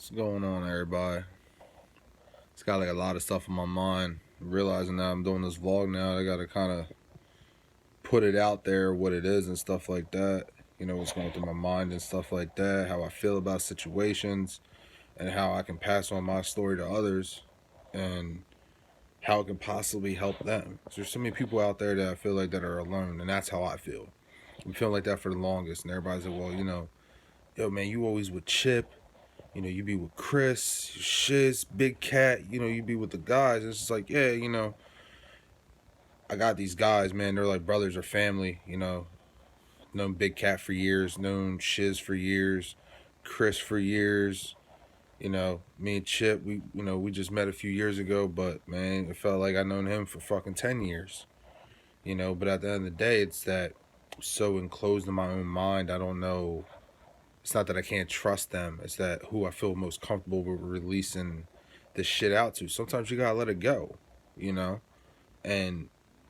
What's going on, everybody? It's got like a lot of stuff on my mind. Realizing that I'm doing this vlog now, I gotta kind of put it out there, what it is and stuff like that. You know, what's going through my mind and stuff like that. How I feel about situations, and how I can pass on my story to others, and how it can possibly help them. There's so many people out there that I feel like that are alone, and that's how I feel. I'm feeling like that for the longest, and everybody's like, "Well, yo, man, you always with Chip. You be with Chris, Shiz, Big Cat, you be with the guys." It's just like, yeah, I got these guys, man. They're like brothers or family. Known Big Cat for years, known Shiz for years, Chris for years. Me and Chip, we just met a few years ago, but man, it felt like I known him for fucking 10 years. But at the end of the day, it's that I'm so enclosed in my own mind, I don't know. It's not that I can't trust them. It's that who I feel most comfortable with releasing this shit out to. Sometimes you gotta let it go, you know? And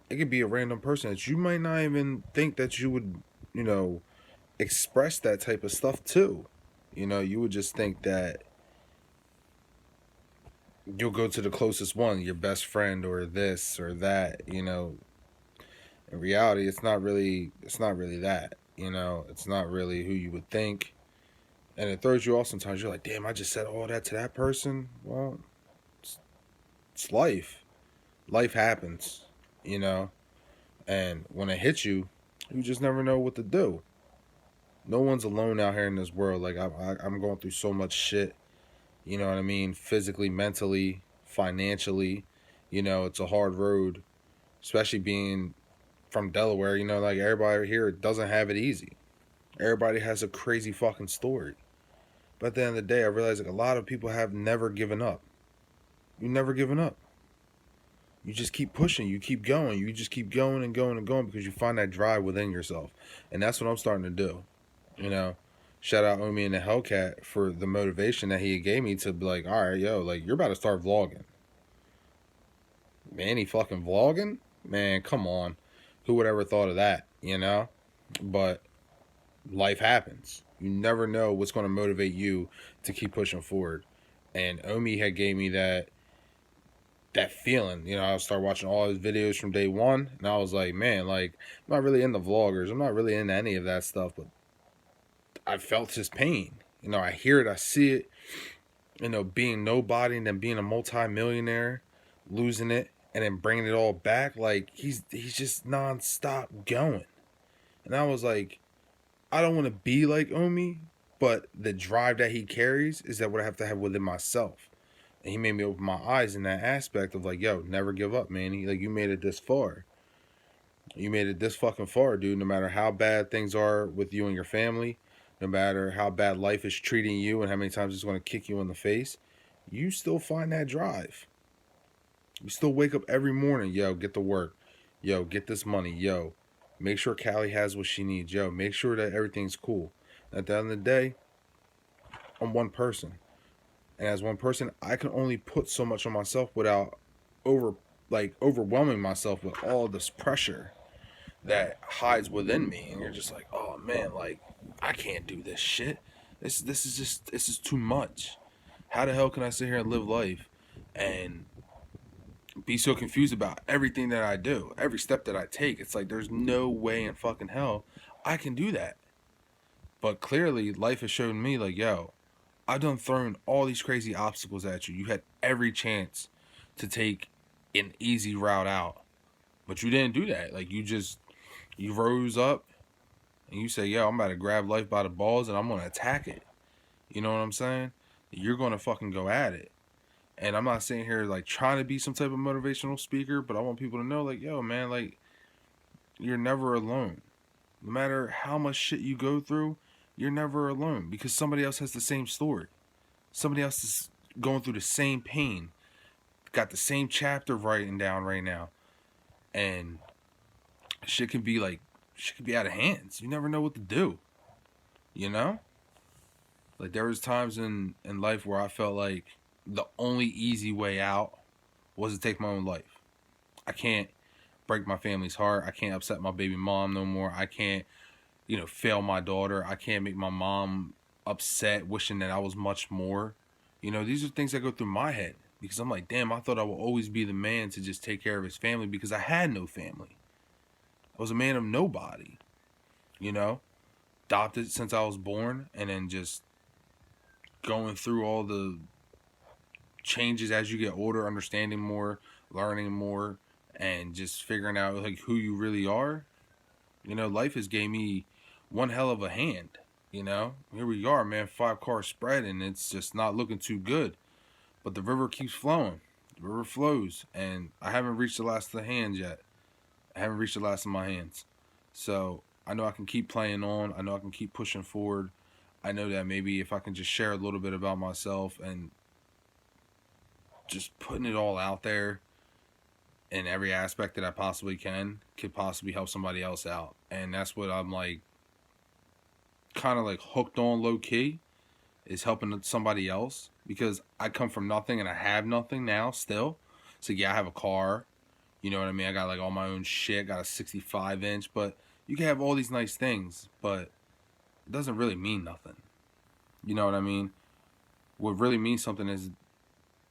it could be a random person that you might not even think that you would, you know, express that type of stuff to. You would just think that you'll go to the closest one, your best friend or this or that. In reality, it's not really that. It's not really who you would think. And it throws you off sometimes. You're like, damn, I just said all that to that person. Well, it's, it's life. Life happens, you know? And when it hits you, you just never know what to do. No one's alone out here in this world. Like, I'm going through so much shit, you know what I mean? Physically, mentally, financially. It's a hard road, especially being from Delaware. Like everybody here doesn't have it easy. Everybody has a crazy fucking story. But at the end of the day, I realize like a lot of people have never given up. You never given up. You just keep pushing. You keep going. You just keep going and going and going because you find that drive within yourself. And that's what I'm starting to do. You know, Shout out Omi and the Hellcat for the motivation that he gave me to be like, all right, yo, like you're about to start vlogging. Man, he fucking vlogging? Man, come on. Who would ever thought of that? But life happens. You never know what's going to motivate you to keep pushing forward. And Omi had gave me that feeling. I started watching all his videos from day one, and I was like, man, like I'm not really into vloggers. I'm not really into any of that stuff, but I felt his pain. I hear it, I see it. Being nobody and then being a multi-millionaire, losing it, and then bringing it all back. Like he's just nonstop going, and I was like, I don't want to be like Omi, but the drive that he carries is that what I have to have within myself. And he made me open my eyes in that aspect of like, yo, never give up, man. Like you made it this far. You made it this fucking far, dude. No matter how bad things are with you and your family, no matter how bad life is treating you and how many times it's going to kick you in the face, you still find that drive. You still wake up every morning, yo, get to work. Yo, get this money. Yo, make sure Callie has what she needs. Yo, make sure that everything's cool. At the end of the day, I'm one person. And as one person, I can only put so much on myself without overwhelming myself with all this pressure that hides within me. And you're just like, oh man, like I can't do this shit. This is too much. How the hell can I sit here and live life and be so confused about everything that I do, every step that I take? It's like there's no way in fucking hell I can do that. But clearly, life has shown me like, yo, I've done thrown all these crazy obstacles at you. You had every chance to take an easy route out, but you didn't do that. Like you rose up and you say, yo, I'm about to grab life by the balls and I'm gonna attack it. You know what I'm saying? You're gonna fucking go at it. And I'm not sitting here like trying to be some type of motivational speaker, but I want people to know, like, yo, man, like you're never alone. No matter how much shit you go through, you're never alone because somebody else has the same story. Somebody else is going through the same pain, got the same chapter writing down right now, and shit can be out of hands. You never know what to do. You know, like there was times in life where I felt like the only easy way out was to take my own life. I can't break my family's heart. I can't upset my baby mom no more. I can't fail my daughter. I can't make my mom upset, wishing that I was much more. These are things that go through my head because I'm like, damn, I thought I would always be the man to just take care of his family because I had no family. I was a man of nobody, you know, adopted since I was born, and then just going through all the changes as you get older, understanding more, learning more, and just figuring out like who you really are. Life has gave me one hell of a hand. Here we are, man, 5 car spread, and it's just not looking too good. But the river keeps flowing. The river flows, and I haven't reached the last of the hands yet. I haven't reached the last of my hands. So I know I can keep playing on. I know I can keep pushing forward. I know that maybe if I can just share a little bit about myself and just putting it all out there in every aspect that I possibly can, could possibly help somebody else out. And that's what I'm like, kind of like hooked on low key, is helping somebody else, because I come from nothing and I have nothing now still. So yeah, I have a car, you know what I mean? I got like all my own shit, got a 65-inch, but you can have all these nice things, but it doesn't really mean nothing. You know what I mean? What really means something is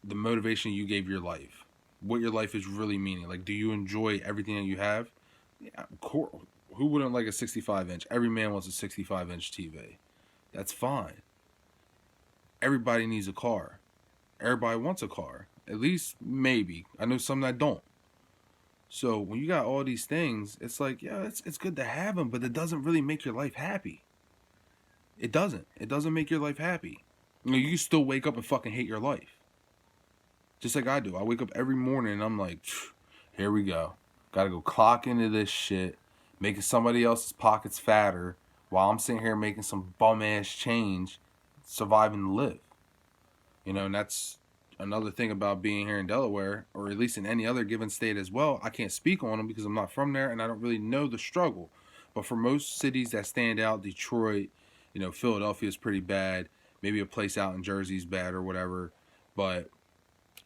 the motivation you gave your life. What your life is really meaning. Like, do you enjoy everything that you have? Yeah, of course. Who wouldn't like a 65-inch? Every man wants a 65-inch TV. That's fine. Everybody needs a car. Everybody wants a car. At least, maybe. I know some that don't. So, when you got all these things, it's like, yeah, it's good to have them, but it doesn't really make your life happy. It doesn't. It doesn't make your life happy. You still wake up and fucking hate your life. Just like I do. I wake up every morning and I'm like, here we go. Gotta go clock into this shit, making somebody else's pockets fatter while I'm sitting here making some bum ass change, surviving to live. And that's another thing about being here in Delaware, or at least in any other given state as well. I can't speak on them because I'm not from there and I don't really know the struggle. But for most cities that stand out, Detroit, Philadelphia is pretty bad. Maybe a place out in Jersey is bad or whatever. But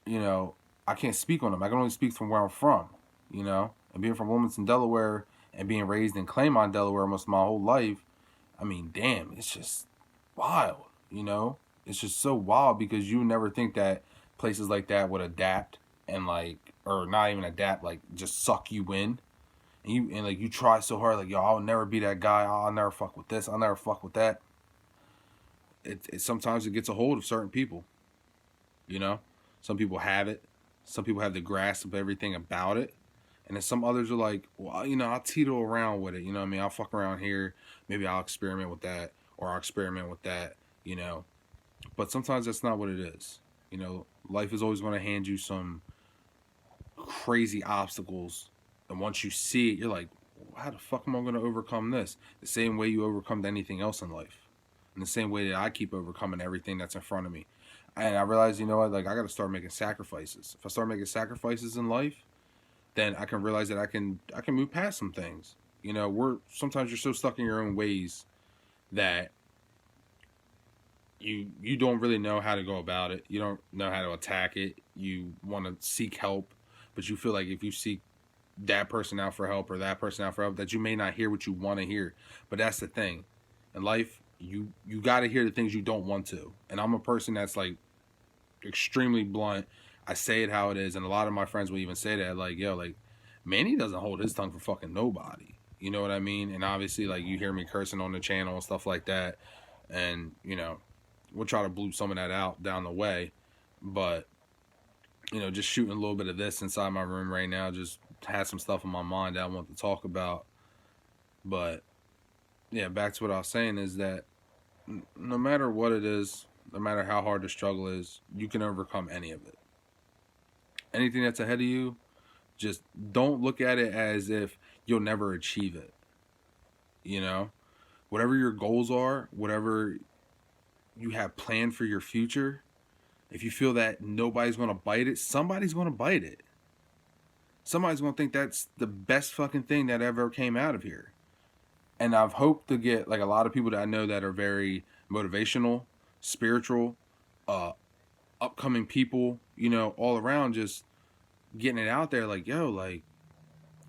I can't speak on them. I can only speak from where I'm from, and being from Wilmington, Delaware, and being raised in Claymont, Delaware almost my whole life. I mean, damn, it's just wild, It's just so wild because you never think that places like that would adapt and or not even adapt, just suck you in. And you try so hard, yo, I'll never be that guy. I'll never fuck with this. I'll never fuck with that. It sometimes it gets a hold of certain people, Some people have it. Some people have the grasp of everything about it. And then some others are like, well, I'll teeter around with it. You know what I mean? I'll fuck around here. Maybe I'll experiment with that. Or I'll experiment with that, But sometimes that's not what it is. Life is always going to hand you some crazy obstacles. And once you see it, you're like, how the fuck am I going to overcome this? The same way you overcome anything else in life. In the same way that I keep overcoming everything that's in front of me. And I realized, I got to start making sacrifices. If I start making sacrifices in life, then I can realize that I can move past some things. Sometimes you're so stuck in your own ways that you don't really know how to go about it. You don't know how to attack it. You want to seek help, but you feel like if you seek that person out for help or that person out for help, that you may not hear what you want to hear. But that's the thing. In life, you got to hear the things you don't want to. And I'm a person that's extremely blunt. I say it how it is, and a lot of my friends will even say that, Manny doesn't hold his tongue for fucking nobody. You know what I mean? And obviously, you hear me cursing on the channel and stuff like that, and we'll try to bleep some of that out down the way. But just shooting a little bit of this inside my room right now, just had some stuff in my mind that I want to talk about. But yeah, back to what I was saying is that no matter what it is, no matter how hard the struggle is, you can overcome any of it. Anything that's ahead of you, just don't look at it as if you'll never achieve it. Whatever your goals are, whatever you have planned for your future, if you feel that nobody's going to bite it, somebody's going to bite it. Somebody's going to think that's the best fucking thing that ever came out of here. And I've hoped to get a lot of people that I know that are very motivational, spiritual, upcoming people, all around, just getting it out there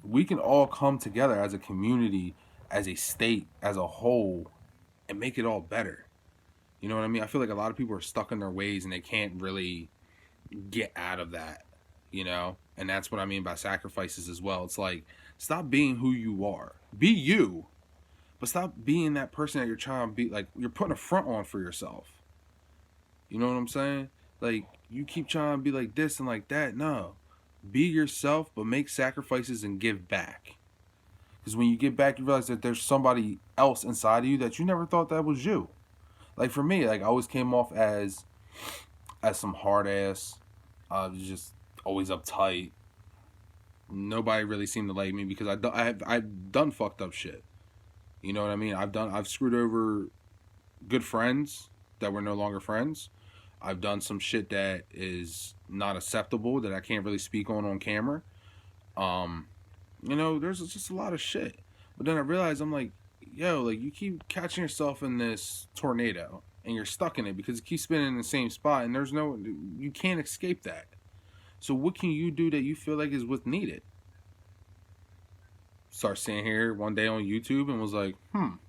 we can all come together as a community, as a state, as a whole, and make it all better. You know what I mean? I feel like a lot of people are stuck in their ways and they can't really get out of that, you know? And that's what I mean by sacrifices as well. It's like, stop being who you are. Be you, but stop being that person that you're trying to be. Like, you're putting a front on for yourself. You know what I'm saying? Like, you keep trying to be like this and like that. No. Be yourself, but make sacrifices and give back. Because when you give back, you realize that there's somebody else inside of you that you never thought that was you. Like, for me, like, I always came off as some hard ass. I was just always uptight. Nobody really seemed to like me because I've done fucked up shit. You know what I mean? I've screwed over good friends that were no longer friends. I've done some shit that is not acceptable that I can't really speak on camera. Um, there's just a lot of shit. But then I realized I'm like, yo, like you keep catching yourself in this tornado and you're stuck in it because it keeps spinning in the same spot and you can't escape that. So what can you do that you feel like is what's needed? Start sitting here one day on YouTube and was like, who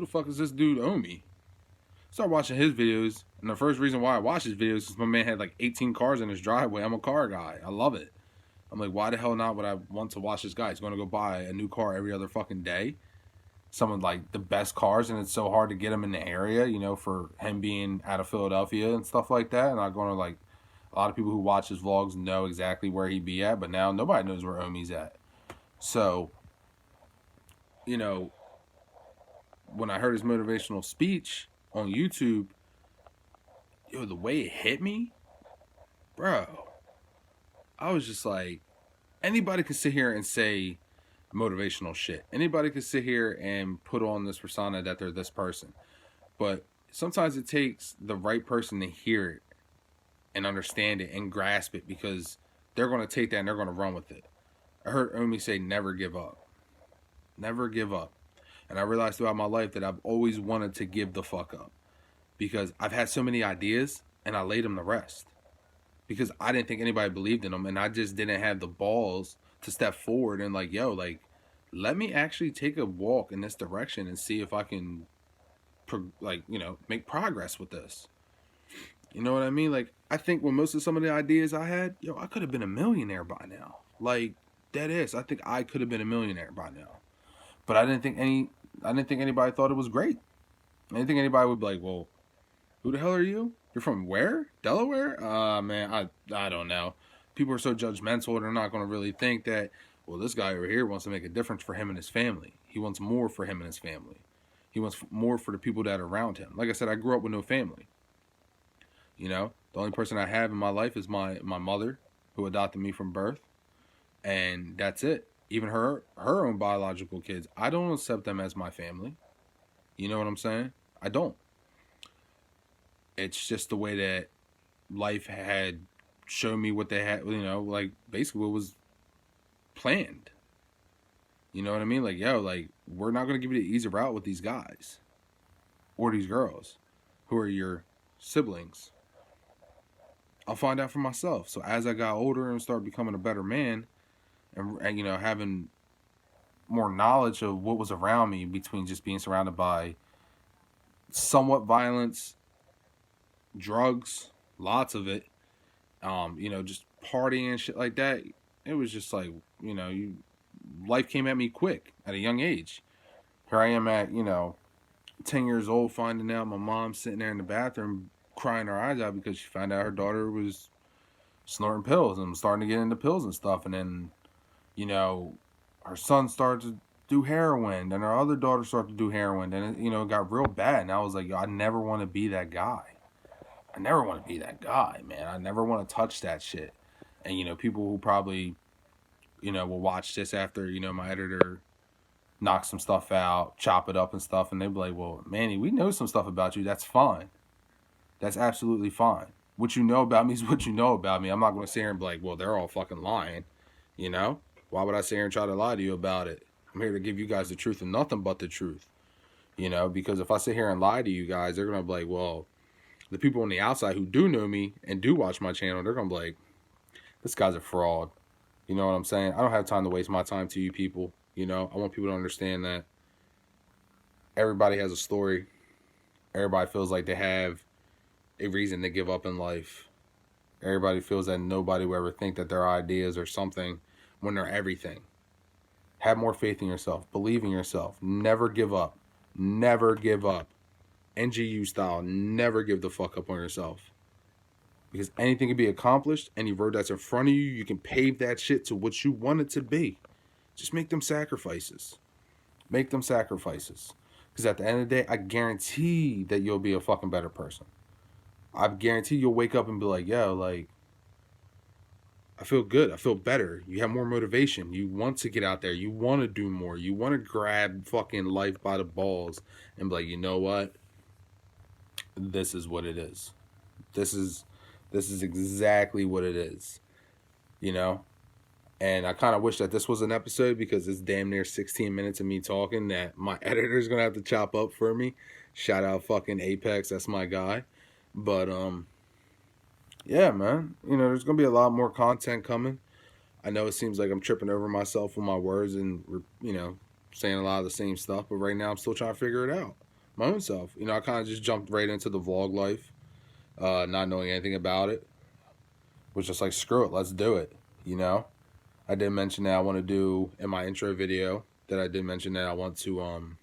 the fuck is this dude Omi? Start watching his videos, and the first reason why I watch his videos is my man had like 18 cars in his driveway. I'm a car guy. I love it. I'm like, why the hell not would I want to watch this guy? He's going to go buy a new car every other fucking day. Some of like the best cars, and it's so hard to get them in the area, for him being out of Philadelphia and stuff like that. And I'm going to like, a lot of people who watch his vlogs know exactly where he be at, but now nobody knows where Omi's at. So, when I heard his motivational speech on YouTube, the way it hit me, bro, I was just like, anybody could sit here and say motivational shit. Anybody could sit here and put on this persona that they're this person. But sometimes it takes the right person to hear it and understand it and grasp it because they're going to take that and they're going to run with it. I heard Omi say, never give up. Never give up. And I realized throughout my life that I've always wanted to give the fuck up because I've had so many ideas and I laid them to rest because I didn't think anybody believed in them and I just didn't have the balls to step forward and like, let me actually take a walk in this direction and see if I can, make progress with this. You know what I mean? Like, I think with most of some of the ideas I had, I could have been a millionaire by now. Like, dead ass. I think I could have been a millionaire by now. But I didn't think anybody thought it was great. I didn't think anybody would be like, well, who the hell are you? You're from where? Delaware? Man, I don't know. People are so judgmental, they're not going to really think that, well, this guy over here wants to make a difference for him and his family. He wants more for him and his family. He wants more for the people that are around him. Like I said, I grew up with no family. The only person I have in my life is my mother, who adopted me from birth. And that's it. Even her own biological kids, I don't accept them as my family. You know what I'm saying? I don't. It's just the way that life had shown me what they had, like basically what was planned. You know what I mean? Like, we're not going to give you the easy route with these guys or these girls who are your siblings. I'll find out for myself. So as I got older and started becoming a better man and having more knowledge of what was around me between just being surrounded by somewhat violence, drugs, lots of it, just partying and shit like that. It was just like, life came at me quick at a young age. Here I am at, 10 years old, finding out my mom sitting there in the bathroom crying her eyes out because she found out her daughter was snorting pills and starting to get into pills and stuff. And then, her son started to do heroin, and her other daughter started to do heroin, and it got real bad. And I was like, I never want to be that guy. I never want to be that guy, man. I never want to touch that shit. And people who probably will watch this after my editor knocks some stuff out, chop it up and stuff, and they'll be like, well, Manny, we know some stuff about you. That's fine. That's absolutely fine. What you know about me is what you know about me. I'm not going to sit here and be like, well, they're all fucking lying. Why would I sit here and try to lie to you about it? I'm here to give you guys the truth and nothing but the truth. Because if I sit here and lie to you guys, they're going to be like, well, the people on the outside who do know me and do watch my channel, they're going to be like, this guy's a fraud. You know what I'm saying? I don't have time to waste my time to you people. I want people to understand that Everybody has a story. Everybody feels like they have a reason to give up in life. Everybody feels that nobody will ever think that their ideas are something when they're everything. Have more faith in yourself. Believe in yourself. Never give up. Never give up. NGU style. Never give the fuck up on yourself. Because anything can be accomplished. Any road that's in front of you, you can pave that shit to what you want it to be. Just make them sacrifices. Make them sacrifices. Because at the end of the day, I guarantee that you'll be a fucking better person. I guarantee you'll wake up and be like, yo, like, I feel good. I feel better. You have more motivation. You want to get out there. You want to do more. You want to grab fucking life by the balls and be like, you know what? This is what it is. This is exactly what it is. You know? And I kind of wish that this was an episode because it's damn near 16 minutes of me talking that my editor's going to have to chop up for me. Shout out fucking Apex. That's my guy. But, yeah, man. You know, there's going to be a lot more content coming. I know it seems like I'm tripping over myself with my words and, you know, saying a lot of the same stuff. But right now I'm still trying to figure it out. My own self. You know, I kind of just jumped right into the vlog life, not knowing anything about it. Was just like, screw it. Let's do it. You know? I did mention that I want to do, in my intro video, that I did mention that I want to,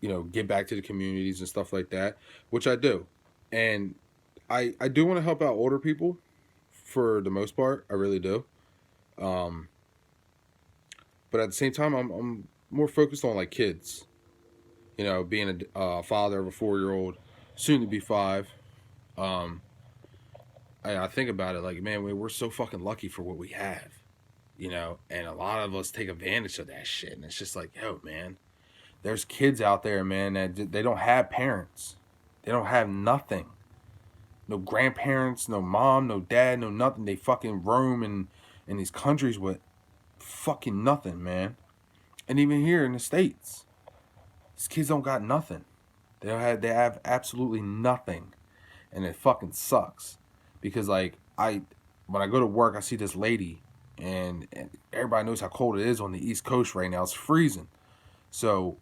you know, get back to the communities and stuff like that, which I do. And I do want to help out older people for the most part. I really do. But at the same time, I'm more focused on like kids. You know, being a father of a 4-year-old, soon to be 5. I think about it like, man, we're so fucking lucky for what we have. You know, and a lot of us take advantage of that shit. And it's just like, yo, man, there's kids out there, man, that they don't have parents. They don't have nothing. No grandparents, no mom, no dad, no nothing. They fucking roam in these countries with fucking nothing, man. And even here in the States, these kids don't got nothing. They have absolutely nothing. And it fucking sucks. Because like when I go to work, I see this lady and everybody knows how cold it is on the East Coast right now. It's freezing. So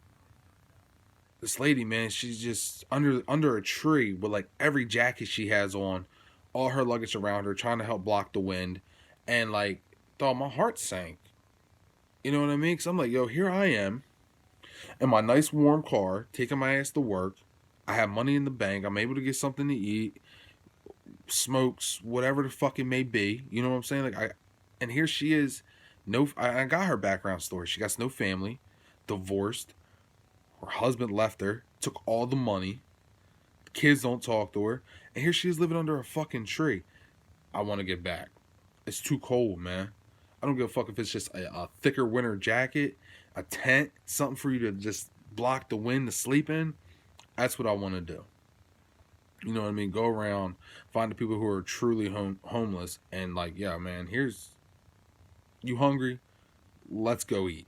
this lady, man, she's just under a tree with like every jacket she has on, all her luggage around her, trying to help block the wind. And like, thought my heart sank. You know what I mean? Because I'm like, yo, here I am in my nice warm car, taking my ass to work. I have money in the bank. I'm able to get something to eat, smokes, whatever the fuck it may be. You know what I'm saying? Like, and here she is. I got her background story. She got no family, divorced. Her husband left her, took all the money. The kids don't talk to her, and here she is living under a fucking tree. I want to get back. It's too cold, man. I don't give a fuck if it's just a thicker winter jacket, a tent, something for you to just block the wind to sleep in. That's what I want to do. You know what I mean? Go around, find the people who are truly homeless, and like, yeah, man, here's, you hungry? Let's go eat.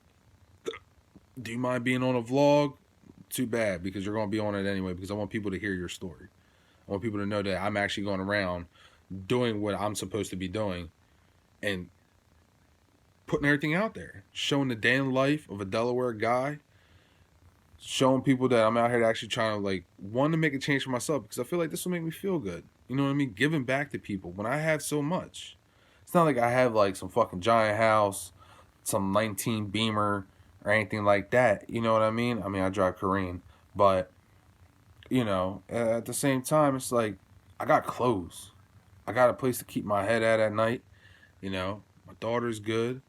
Do you mind being on a vlog? Too bad, because you're going to be on it anyway, because I want people to hear your story. I want people to know that I'm actually going around doing what I'm supposed to be doing and putting everything out there. Showing the day in life of a Delaware guy. Showing people that I'm out here actually trying to, like, want to make a change for myself, because I feel like this will make me feel good. You know what I mean? Giving back to people when I have so much. It's not like I have, like, some fucking giant house, some 19 Beamer, or anything like that. You know what I mean? I mean, I drive Korean. But, you know, at the same time, it's like, I got clothes. I got a place to keep my head at night. You know, my daughter's good.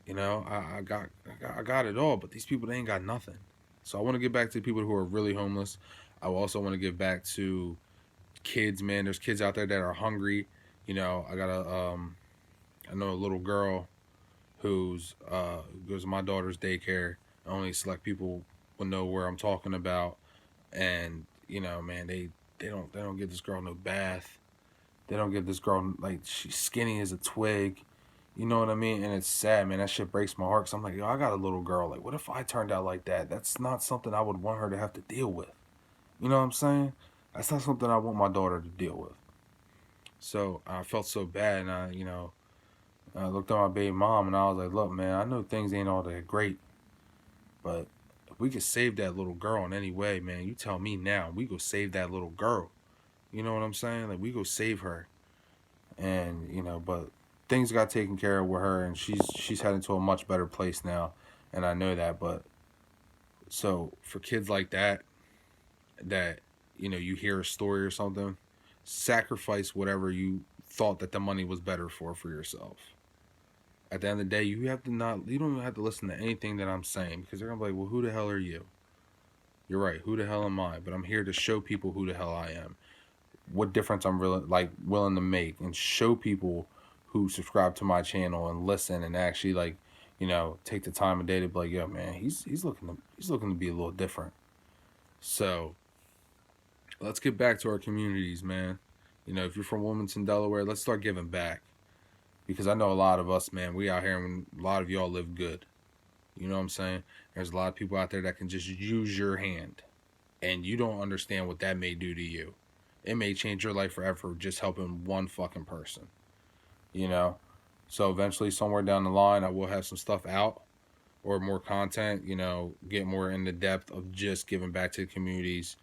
You know, I got it all. But these people, they ain't got nothing. So I want to get back to people who are really homeless. I also want to give back to kids, man. There's kids out there that are hungry. You know, I know a little girl who's goes to my daughter's daycare. Only select people will know where I'm talking about. And, you know, man, they don't give this girl no bath. They don't give this girl, like, she's skinny as a twig. You know what I mean? And it's sad, man. That shit breaks my heart. Because I'm like, yo, I got a little girl. Like, what if I turned out like that? That's not something I would want her to have to deal with. You know what I'm saying? That's not something I want my daughter to deal with. So I felt so bad. And I looked at my baby mom and I was like, look, man, I know things ain't all that great. But We could save that little girl in any way, man. You tell me now. We go save that little girl. You know what I'm saying? Like, we go save her. And, but things got taken care of with her, and she's heading to a much better place now. And I know that. But so for kids like that, you hear a story or something, sacrifice whatever you thought that the money was better for yourself. At the end of the day, you don't even have to listen to anything that I'm saying, because they're gonna be like, well, who the hell are you? You're right, who the hell am I? But I'm here to show people who the hell I am, what difference I'm really willing to make, and show people who subscribe to my channel and listen and actually take the time of day to be like, yo, man, he's looking to be a little different. So let's get back to our communities, man. If you're from Wilmington, Delaware, let's start giving back. Because I know a lot of us, man, we out here and a lot of y'all live good. You know what I'm saying? There's a lot of people out there that can just use your hand. And you don't understand what that may do to you. It may change your life forever just helping one fucking person. So eventually, somewhere down the line, I will have some stuff out or more content, get more in the depth of just giving back to the communities.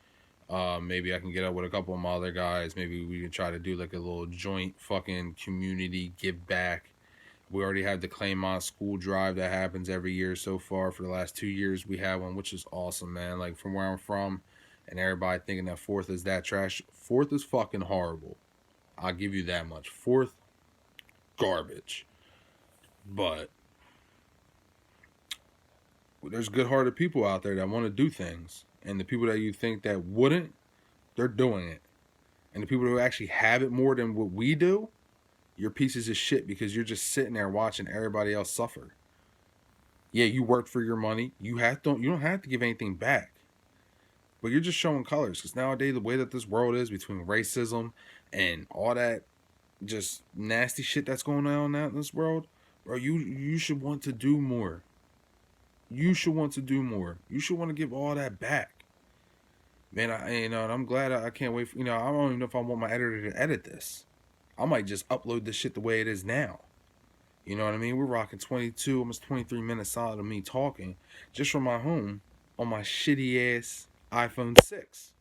Maybe I can get up with a couple of my other guys. Maybe we can try to do like a little joint fucking community give back. We already have the Claymont school drive that happens every year so far. For the last 2 years, we have one, which is awesome, man. Like, from where I'm from, and everybody thinking that 4th is that trash. 4th is fucking horrible. I'll give you that much. 4th, garbage. But there's good-hearted people out there that want to do things. And the people that you think that wouldn't, they're doing it. And the people who actually have it more than what we do, you're pieces of shit, because you're just sitting there watching everybody else suffer. Yeah, you worked for your money. You don't have to give anything back. But you're just showing colors. Because nowadays, the way that this world is, between racism and all that just nasty shit that's going on out in this world, bro, you should want to do more. You should want to do more. You should want to give all that back. Man, and I'm glad. I can't wait for, I don't even know if I want my editor to edit this. I might just upload this shit the way it is now. You know what I mean? We're rocking 22, almost 23 minutes solid of me talking just from my home on my shitty ass iPhone 6.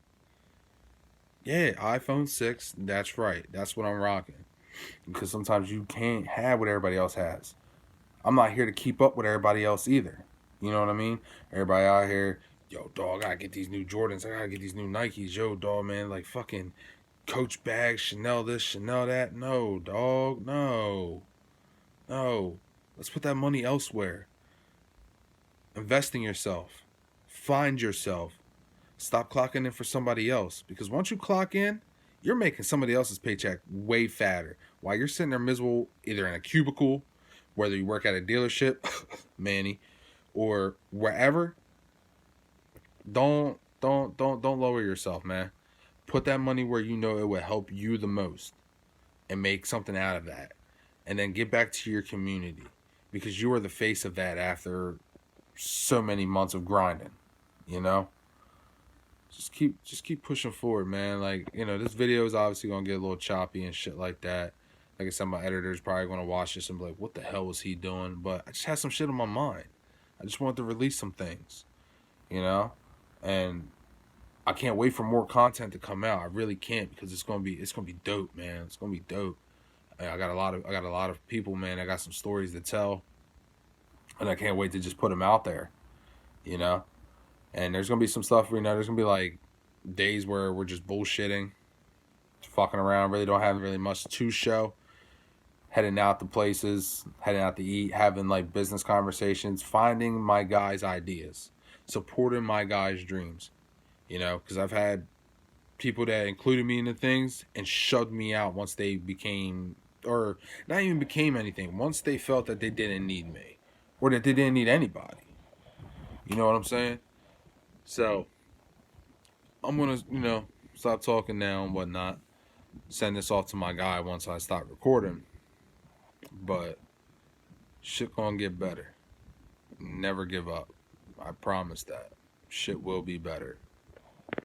Yeah, iPhone 6. That's right. That's what I'm rocking. Because sometimes you can't have what everybody else has. I'm not here to keep up with everybody else either. You know what I mean? Everybody out here, yo, dog, I gotta get these new Jordans. I gotta get these new Nikes. Yo, dog, man, like fucking Coach bags, Chanel this, Chanel that. No, dog, no. Let's put that money elsewhere. Invest in yourself. Find yourself. Stop clocking in for somebody else. Because once you clock in, you're making somebody else's paycheck way fatter. While you're sitting there miserable, either in a cubicle, whether you work at a dealership, Manny, or wherever, don't lower yourself, man. Put that money where you know it will help you the most and make something out of that. And then get back to your community, because you are the face of that after so many months of grinding, Just keep pushing forward, man. Like, this video is obviously going to get a little choppy and shit like that. Like I said, my editor's probably going to watch this and be like, what the hell was he doing? But I just had some shit on my mind. I just wanted to release some things, And I can't wait for more content to come out. I really can't, because it's gonna be dope, man. It's gonna be dope. I got a lot of people, man. I got some stories to tell, and I can't wait to just put them out there, And there's gonna be some stuff, there's gonna be like days where we're just bullshitting, fucking around. Really don't have really much to show. Heading out to places, heading out to eat, having like business conversations, finding my guys' ideas, supporting my guys' dreams. Because I've had people that included me in the things and shoved me out once they became, or not even became anything, once they felt that they didn't need me, or that they didn't need anybody. You know what I'm saying? So, I'm going to, stop talking now and whatnot. Send this off to my guy once I stop recording. But, shit gonna get better. Never give up. I promise that. Shit will be better.